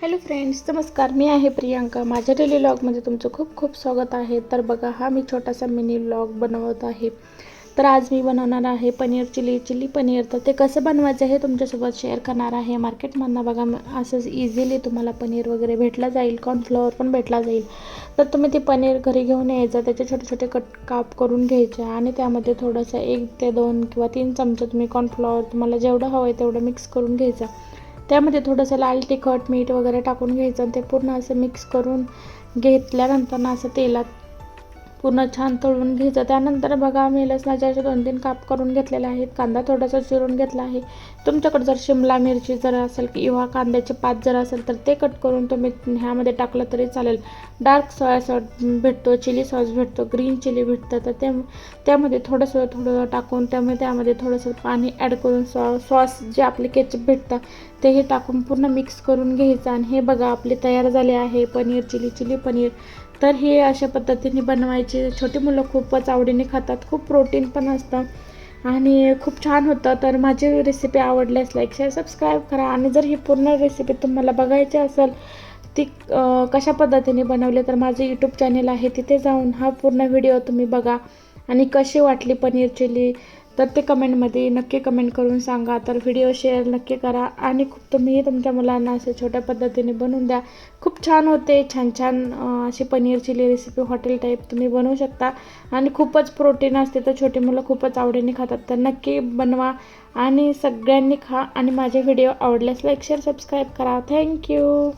Hello friends, नमस्कार. मी आहे प्रियांका. माझ्या डेली व्लॉगमध्ये तुमचं खूप खूप स्वागत आहे. तर बघा, हा मी छोटासा मिनी व्लॉग बनवत आहे. तर आज मी बनवणार आहे पनीर चिली पनीर. तर ते कसं बनवायचं हे तुमच्यासोबत शेअर करणार आहे. मार्केटमधनं बघा असंच इझिली तुम्हाला पनीर वगैरे भेटला जाईल, कॉर्नफ्लॉवर पण भेटला जाईल. तर तुम्ही ते पनीर घरी घेऊन यायचं, त्याचे छोटे छोटे काप करून घ्यायचे आणि त्यामध्ये थोडंसं 1 ते 2 किंवा 3 चमचे तुम्ही कॉर्नफ्लॉवर तुम्हाला जेवढं हवं आहे तेवढं मिक्स करून घ्यायचं. त्यामध्ये थोडंसं लाल तिखट, मीठ वगैरे टाकून घ्यायचं आणि ते पूर्ण असं मिक्स करून घेतल्यानंतर ना असं तेलात पूर्ण छान तळून घ्यायचं. त्यानंतर बघा, मी लसणाचे असे 2-3 काप करून घेतलेले आहेत. कांदा थोडासा चिरून घेतला आहे. तुमच्याकडे जर शिमला मिरची जर असेल किंवा कांद्याचे पात जर असेल तर ते कट करून तुम्ही ह्यामध्ये टाकलं तरी चालेल. डार्क सोया सॉस भेटतो, चिली सॉस भेटतो, ग्रीन चिली भेटतं. तर त्यामध्ये थोडं टाकून त्यामध्ये थोडंसं पाणी ॲड करून सॉस जे आपले केचप भेटतं तेही टाकून पूर्ण मिक्स करून घ्यायचं. आणि हे बघा, आपले तयार झाले आहे पनीर चिली पनीर. तर हे अशा पद्धतीने बनवायचे. छोटी मुलं खूपच आवडीने खातात. खूप प्रोटीन पण असतं आणि खूप छान होतं. तर माझी रेसिपी आवडल्यास लाईक शेअर सबस्क्राईब करा. आणि जर ही पूर्ण रेसिपी तुम्हाला बघायची असेल ती कशा पद्धतीने बनवली तर माझं यूट्यूब चॅनल आहे, तिथे जाऊन हा पूर्ण व्हिडिओ तुम्ही बघा. आणि कशी वाटली पनीर चिली तर ते कमेंटमध्ये नक्की कमेंट करून सांगा. तर व्हिडिओ शेअर नक्की करा आणि तुम्ही तुमच्या मुलांना असे छोट्या पद्धतीने बनवून द्या. खूप छान होते. छान अशी paneer chilli recipe hotel type तुम्ही बनवू शकता आणि खूपच प्रोटीन असते. तर छोटी मुलं खूपच आवडीने खातात. तर नक्की बनवा आणि सगळ्यांनी खा. आणि माझे व्हिडिओ आवडल्यास लाईक शेअर सबस्क्राईब करा. थँक्यू.